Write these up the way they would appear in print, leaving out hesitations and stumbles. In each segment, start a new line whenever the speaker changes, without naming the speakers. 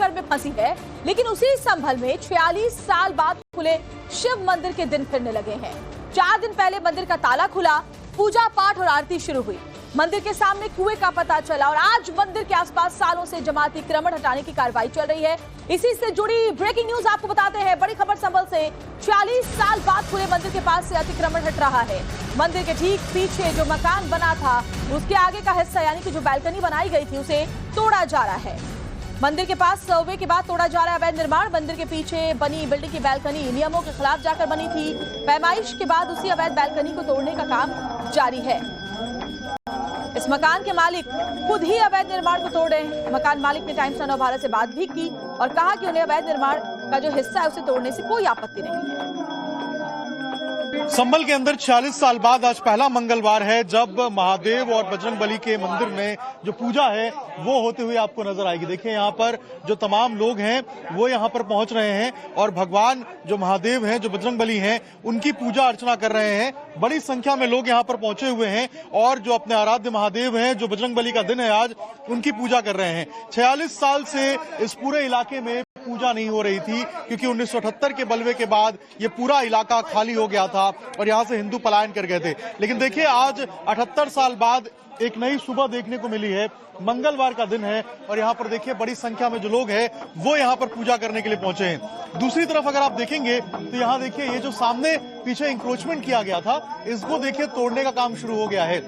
घर में फंसी है, लेकिन उसी संभल में 46 साल बाद खुले शिव मंदिर के दिन फिरने लगे हैं। 4 दिन पहले मंदिर का ताला खुला, पूजा पाठ और आरती शुरू हुई। मंदिर के सामने कुएं का पता चला और आज मंदिर के आसपास सालों से जमा अतिक्रमण हटाने की कार्रवाई चल रही है। इसी से जुड़ी ब्रेकिंग न्यूज आपको बताते हैं। बड़ी खबर संभल से, 46 साल बाद खुले मंदिर के पास से अतिक्रमण हट रहा है। मंदिर के ठीक पीछे जो मकान बना था, उसके आगे का हिस्सा यानी कि जो बैल्कनी बनाई गई थी, उसे तोड़ा जा रहा है। मंदिर के पास सर्वे के बाद तोड़ा जा रहा है अवैध निर्माण। मंदिर के पीछे बनी बिल्डिंग की बैल्कनी नियमों के खिलाफ जाकर बनी थी। पैमाइश के बाद उसी अवैध बैल्कनी को तोड़ने का काम जारी है। इस मकान के मालिक खुद ही अवैध निर्माण को तोड़ रहे हैं। मकान मालिक ने टाइम्स नाउ भारत से बात भी की और कहा कि उन्हें अवैध निर्माण का जो हिस्सा है उसे तोड़ने से कोई आपत्ति नहीं है।
संभल के अंदर 46 साल बाद आज पहला मंगलवार है जब महादेव और बजरंगबली के मंदिर में जो पूजा है वो होते हुए आपको नजर आएगी। देखिए यहाँ पर जो तमाम लोग हैं वो यहाँ पर पहुंच रहे हैं और भगवान जो महादेव हैं, जो बजरंगबली हैं, उनकी पूजा अर्चना कर रहे हैं। बड़ी संख्या में लोग यहाँ पर पहुंचे हुए हैं और जो अपने आराध्य महादेव हैं, जो बजरंगबली का दिन है आज, उनकी पूजा कर रहे हैं। 46 साल से इस पूरे इलाके में पूजा नहीं हो रही थी क्योंकि 1978 के बलवे के बाद ये पूरा इलाका खाली हो गया था और यहाँ से हिंदू पलायन कर गए थे। लेकिन देखिए आज 78 साल बाद एक नई सुबह देखने को मिली है। मंगलवार का दिन है और यहाँ पर देखिए बड़ी संख्या में जो लोग हैं वो यहाँ पर पूजा करने के लिए पहुंचे हैं। दूसरी तरफ अगर आप देखेंगे तो यहाँ देखिए ये जो सामने पीछे इंक्रोचमेंट किया गया था, इसको देखिए तोड़ने का काम शुरू हो गया है।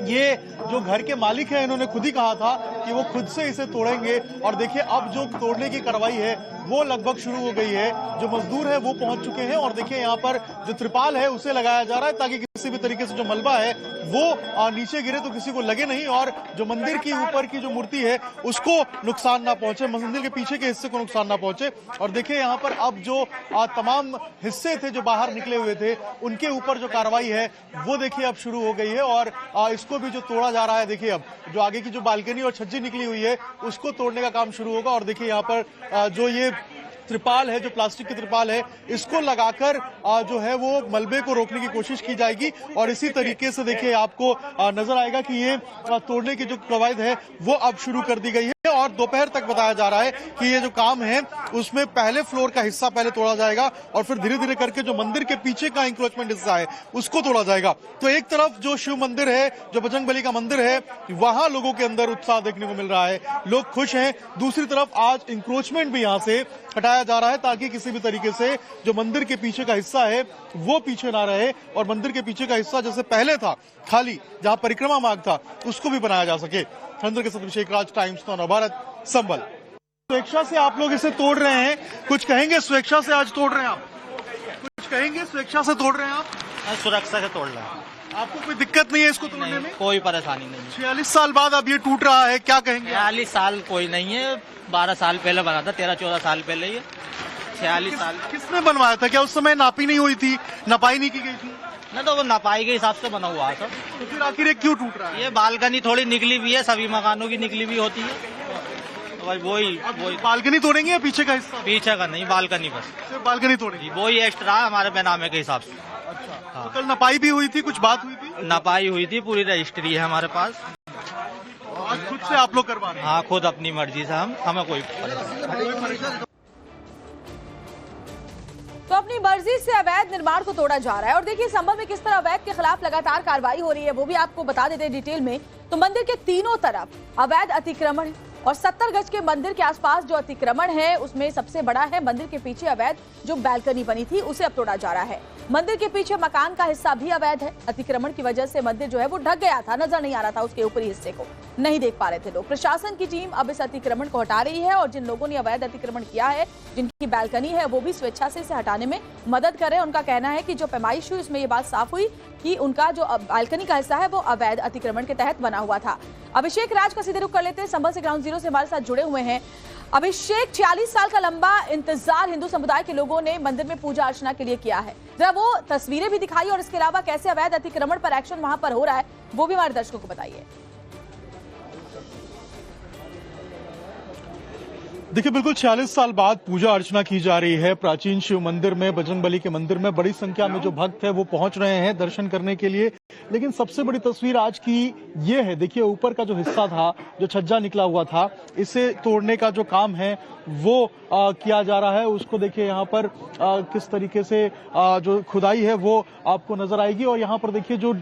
ये जो घर के मालिक हैं, इन्होंने खुद ही कहा था कि वो खुद से इसे तोड़ेंगे और देखिए अब जो तोड़ने की कार्रवाई है वो लगभग शुरू हो गई है। जो मजदूर है वो पहुंच चुके हैं और देखिए यहाँ पर जो त्रिपाल है उसे लगाया जा रहा है ताकि किसी भी तरीके से जो मलबा है वो नीचे गिरे तो किसी को लगे नहीं और जो मंदिर की ऊपर की जो मूर्ति है उसको नुकसान ना पहुंचे, मंदिर के पीछे के हिस्से को नुकसान ना पहुंचे। और देखिए यहाँ पर अब जो तमाम हिस्से थे जो बाहर निकले हुए थे, उनके ऊपर जो कार्रवाई है वो देखिए अब शुरू हो गई है और इसको भी जो तोड़ा जा रहा है। देखिए अब जो आगे की जो बालकनी और छज्जी निकली हुई है उसको तोड़ने का काम शुरू होगा और देखिए यहाँ पर जो ये त्रिपाल है, जो प्लास्टिक की त्रिपाल है, इसको लगाकर जो है वो मलबे को रोकने की कोशिश की जाएगी और इसी तरीके से देखिए आपको नजर आएगा कि ये तोड़ने की जो कवायद है वो अब शुरू कर दी गई है और दोपहर तक बताया जा रहा है कि ये जो काम है उसमें पहले फ्लोर का हिस्सा पहले तोड़ा जाएगा और फिर धीरे धीरे करके जो मंदिर के पीछे का इंक्रोचमेंट हिस्सा है उसको तोड़ा जाएगा। तो एक तरफ जो शिव मंदिर है, जो बजरंगबली का मंदिर है, वहां लोगों के अंदर उत्साह देखने को मिल रहा है, लोग खुश हैं। दूसरी तरफ आज इंक्रोचमेंट भी यहाँ से हटाया जा रहा है ताकि किसी भी तरीके से जो मंदिर के पीछे का हिस्सा है वो पीछे ना रहे और मंदिर के पीछे का हिस्सा जैसे पहले था खाली, जहां परिक्रमा मार्ग था, उसको भी बनाया जा सके। चंद्र के साथ अभिषेक राज, टाइम्स नाउ भारत, संभल। स्वेच्छा से आप लोग इसे तोड़ रहे हैं, कुछ कहेंगे? स्वेच्छा से आज तोड़ रहे हैं आप, कुछ कहेंगे? स्वेच्छा से तोड़ रहे हैं आप?
सुरक्षा से तोड़ रहे हैं।
आपको कोई दिक्कत नहीं है इसको तोड़ने में?
कोई परेशानी नहीं।
46 साल बाद अब ये टूट रहा है, क्या कहेंगे?
46 साल कोई नहीं है, 12 साल पहले बना था, 13-14 साल पहले। ये 46 साल
किसने बनवाया था? क्या उस समय नापी नहीं हुई थी, नपाई नहीं की गई थी?
न तो वो नपाई के हिसाब से बना हुआ था।
तो फिर आखिर ये क्यों टूट रहा है?
ये बालकनी थोड़ी निकली हुई है, सभी मकानों की निकली हुई होती है, तो वही
बालकनी तोड़ेंगे या पीछे का हिस्सा?
पीछे का नहीं, बालकनी बस,
सिर्फ बालकनी तोड़ेंगे।
वही एक्स्ट्रा हमारे बेनामे के हिसाब से।
अच्छा,
हाँ।
तो कल नपाई भी हुई थी, कुछ बात हुई थी?
नपाई हुई थी, पूरी रजिस्ट्री है हमारे पास।
आज खुद से आप लोग करवा रहे हैं?
हाँ, खुद अपनी मर्जी से, हमें कोई परेशानी।
तो अपनी मर्जी से अवैध निर्माण को तोड़ा जा रहा है और देखिए संभल में किस तरह अवैध के खिलाफ लगातार कार्रवाई हो रही है वो भी आपको बता देते हैं डिटेल में। तो मंदिर के तीनों तरफ अवैध अतिक्रमण और 70 गज के मंदिर के आसपास जो अतिक्रमण है उसमें सबसे बड़ा है मंदिर के पीछे अवैध जो बैल्कनी बनी थी उसे अब तोड़ा जा रहा है। मंदिर के पीछे मकान का हिस्सा भी अवैध है। अतिक्रमण की वजह से मंदिर जो है वो ढक गया था, नजर नहीं आ रहा था, उसके ऊपरी हिस्से को नहीं देख पा रहे थे लोग। प्रशासन की टीम अब इस अतिक्रमण को हटा रही है और जिन लोगों ने अवैध अतिक्रमण किया है, जिनकी बैल्कनी है, वो भी स्वेच्छा से इसे हटाने में मदद करें। उनका कहना है कि जो पैमाइश हुई उसमें ये बात साफ हुई कि उनका जो बालकनी का हिस्सा है वो अवैध अतिक्रमण के तहत बना हुआ था। अभिषेक राज का सीधे रुख कर लेते हैं, संभल से ग्राउंड जीरो से हमारे साथ जुड़े हुए हैं। अभिषेक, 46 साल का लंबा इंतजार हिंदू समुदाय के लोगों ने मंदिर में पूजा अर्चना के लिए किया है, जरा वो तस्वीरें भी दिखाई और इसके अलावा कैसे अवैध अतिक्रमण पर एक्शन वहां पर हो रहा है वो भी हमारे दर्शकों को बताइए।
देखिए बिल्कुल 46 साल बाद पूजा अर्चना की जा रही है प्राचीन शिव मंदिर में, बजरंगबली के मंदिर में बड़ी संख्या में जो भक्त है वो पहुंच रहे हैं दर्शन करने के लिए। लेकिन सबसे बड़ी तस्वीर आज की ये है, देखिए ऊपर का जो हिस्सा था, जो छज्जा निकला हुआ था, इसे तोड़ने का जो काम है वो किया जा रहा है। उसको देखिए यहाँ पर किस तरीके से जो खुदाई है वो आपको नजर आएगी। और यहाँ पर देखिए जो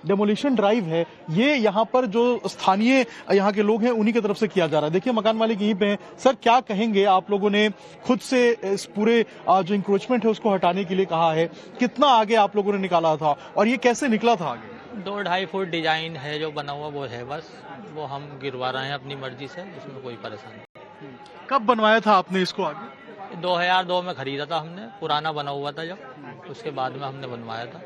डेमोलिशन ड्राइव है, ये यहाँ पर जो स्थानीय यहाँ के लोग हैं उन्हीं की तरफ से किया जा रहा है। देखिए मकान मालिक यहीं पे हैं। सर क्या कहेंगे, आप लोगों ने खुद से इस पूरे जो इंक्रोचमेंट है उसको हटाने के लिए कहा है, कितना आगे आप लोगों ने निकाला था और ये कैसे निकला था आगे?
2-2.5 फुट डिजाइन है जो बना हुआ वो है, बस वो हम गिरवा रहे हैं अपनी मर्जी से, इसमें कोई परेशानी नहीं।
कब बनवाया था आपने इसको आगे?
2002 में खरीदा था हमने, पुराना बना हुआ था जब, उसके बाद में हमने बनवाया था।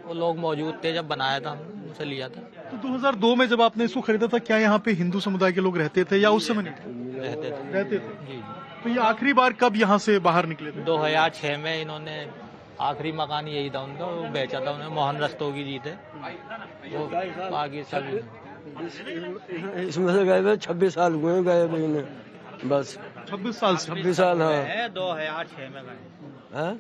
वो लोग मौजूद थे जब बनाया था, हमने उनसे लिया था।
तो 2002 में जब आपने इसको खरीदा था, क्या यहाँ पे हिंदू समुदाय के लोग रहते थे या उस समय नहीं थे? रहते थे।
जी।
तो ये आखिरी बार कब यहाँ से बाहर निकले थे?
2006 में इन्होंने, आखिरी मकान यही था उनका, वो बेचा था उन्हें। मोहन रस्तोगी जी थे वो, बाकी सब
इसमें से गए 26 साल हुए गए महीने, बस
26 साल से।
26 साल। हाँ
2006 में गए,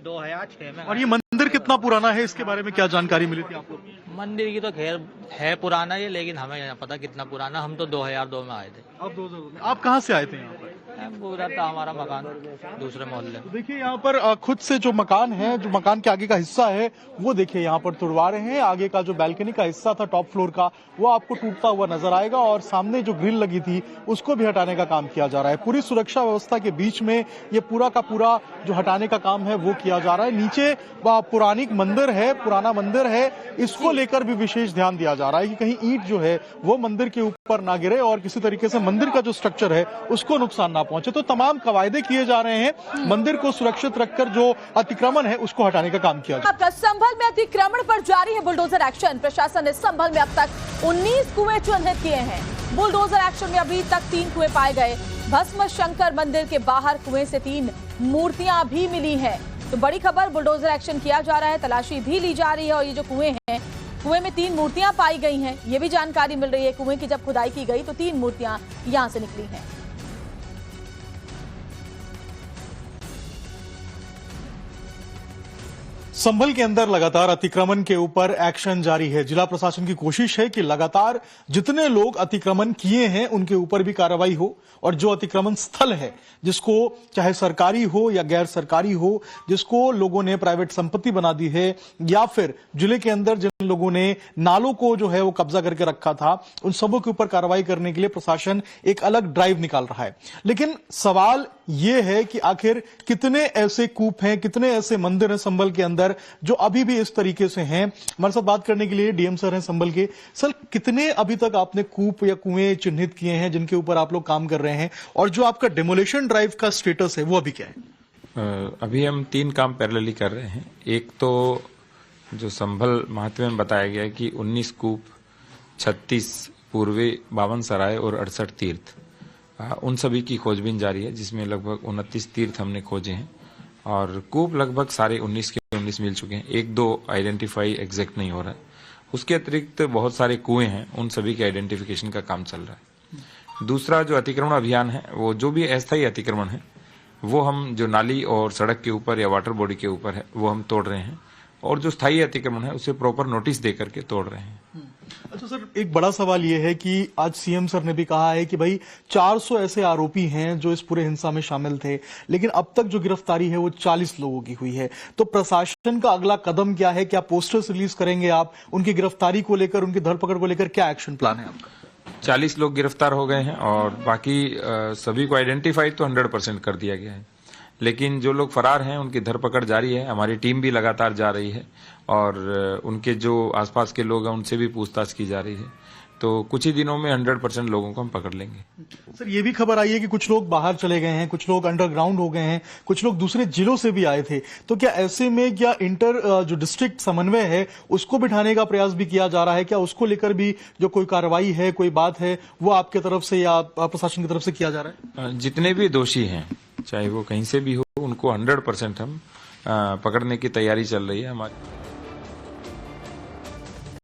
2006 में।
और ये मंदिर कितना पुराना है, इसके बारे में क्या जानकारी मिली थी आपको?
मंदिर की तो खैर है पुराना ये, लेकिन हमें यहाँ पता कितना पुराना। हम तो 2002 में आए थे।
आप 2002 में? आप कहाँ से आए थे यहाँ पर?
पूरा था हमारा मकान दूसरे मोहल्ले में।
देखिए यहाँ पर खुद से जो मकान है, जो मकान के आगे का हिस्सा है वो देखिए यहाँ पर तुड़वा रहे हैं। आगे का जो बैल्कनी का हिस्सा था टॉप फ्लोर का, वो आपको टूटता हुआ नजर आएगा। और सामने जो ग्रिल लगी थी उसको भी हटाने का काम किया जा रहा है। पूरी सुरक्षा व्यवस्था के बीच में ये पूरा का पूरा जो हटाने का काम है वो किया जा रहा है। नीचे पुरानी मंदिर है, पुराना मंदिर है, इसको लेकर भी विशेष ध्यान दिया जा रहा है कि कहीं ईंट जो है वो मंदिर के ऊपर ना गिरे और किसी तरीके से मंदिर का जो स्ट्रक्चर है उसको नुकसान ना पहुंचे। तो तमाम कवायदे किए जा रहे हैं। मंदिर को सुरक्षित रखकर जो अतिक्रमण है उसको हटाने का काम किया जा रहा है।
संभल में अतिक्रमण पर जारी है बुलडोजर एक्शन। प्रशासन ने संभल में अब तक 19 कुएं चिन्हित किए हैं। बुलडोजर एक्शन में अभी तक 3 कुएं पाए गए। भस्म शंकर मंदिर के बाहर कुएं से 3 मूर्तियां भी मिली हैं। तो बड़ी खबर, बुलडोजर एक्शन किया जा रहा है, तलाशी भी ली जा रही है। और ये जो कुएं हैं, कुएं में 3 मूर्तियां पाई गई हैं, ये भी जानकारी मिल रही है। कुएं की जब खुदाई की गई तो 3 मूर्तियां यहां से निकली हैं।
संभल के अंदर लगातार अतिक्रमण के ऊपर एक्शन जारी है। जिला प्रशासन की कोशिश है कि लगातार जितने लोग अतिक्रमण किए हैं उनके ऊपर भी कार्रवाई हो, और जो अतिक्रमण स्थल है, जिसको चाहे सरकारी हो या गैर सरकारी हो, जिसको लोगों ने प्राइवेट संपत्ति बना दी है, या फिर जिले के अंदर जिन लोगों ने नालों को जो है वो कब्जा करके रखा था, उन सबों के ऊपर कार्रवाई करने के लिए प्रशासन एक अलग ड्राइव निकाल रहा है। लेकिन सवाल ये है कि आखिर कितने ऐसे कूप हैं, कितने ऐसे मंदिर हैं संभल के अंदर जो अभी भी इस तरीके से हैं। हमारे साथ बात करने के लिए डीएम सर हैं संभल के। सर, कितने अभी तक आपने कूप या कुएं चिन्हित किए हैं जिनके ऊपर आप लोग काम कर रहे हैं, और जो आपका डेमोलिशन ड्राइव का स्टेटस है वो अभी क्या है?
अभी हम 3 काम पैरेलली कर रहे हैं। एक तो जो संभल महात्म्य में बताया गया है कि 19 कूप, 36 पूर्वी 52 सराय और 68 तीर्थ, उन सभी की खोजबीन जारी है, जिसमें लगभग 29 तीर्थ हमने खोजे हैं। और कूप लगभग सारे 19 के 19 मिल चुके हैं। 1-2 आइडेंटिफाई एग्जैक्ट नहीं हो रहा है। उसके अतिरिक्त बहुत सारे कुएं हैं, उन सभी के आइडेंटिफिकेशन का काम चल रहा है। दूसरा जो अतिक्रमण अभियान है, वो जो भी अस्थायी अतिक्रमण है वो हम जो नाली और सड़क के ऊपर या वाटर बॉडी के ऊपर है वो हम तोड़ रहे हैं, और जो स्थायी अतिक्रमण है उसे प्रॉपर नोटिस दे करके तोड़ रहे हैं।
अच्छा सर, एक बड़ा सवाल यह है कि आज सीएम सर ने भी कहा है कि भाई 400 ऐसे आरोपी हैं जो इस पूरे हिंसा में शामिल थे, लेकिन अब तक जो गिरफ्तारी है वो 40 लोगों की हुई है। तो प्रशासन का अगला कदम क्या है? क्या पोस्टर्स रिलीज करेंगे आप उनकी गिरफ्तारी को लेकर, उनकी धरपकड़ को लेकर? क्या एक्शन प्लान है आपका?
40 लोग गिरफ्तार हो गए हैं और बाकी सभी को आइडेंटिफाई तो 100% कर दिया गया है। लेकिन जो लोग फरार हैं उनकी धरपकड़ जारी है। हमारी टीम भी लगातार जा रही है और उनके जो आसपास के लोग हैं उनसे भी पूछताछ की जा रही है। तो कुछ ही दिनों में 100% लोगों को हम पकड़ लेंगे।
सर, ये भी खबर आई है कि कुछ लोग बाहर चले गए हैं, कुछ लोग अंडरग्राउंड हो गए हैं, कुछ लोग दूसरे जिलों से भी आए थे। तो क्या ऐसे में क्या जो डिस्ट्रिक्ट समन्वय है उसको बिठाने का प्रयास भी किया जा रहा है? क्या उसको लेकर भी जो कोई कार्रवाई है, कोई बात है, वो आपके तरफ से या प्रशासन की तरफ से किया जा रहा है?
जितने भी दोषी हैं, चाहे वो कहीं से भी हो, उनको 100% हम पकड़ने की तैयारी चल रही है हमारी।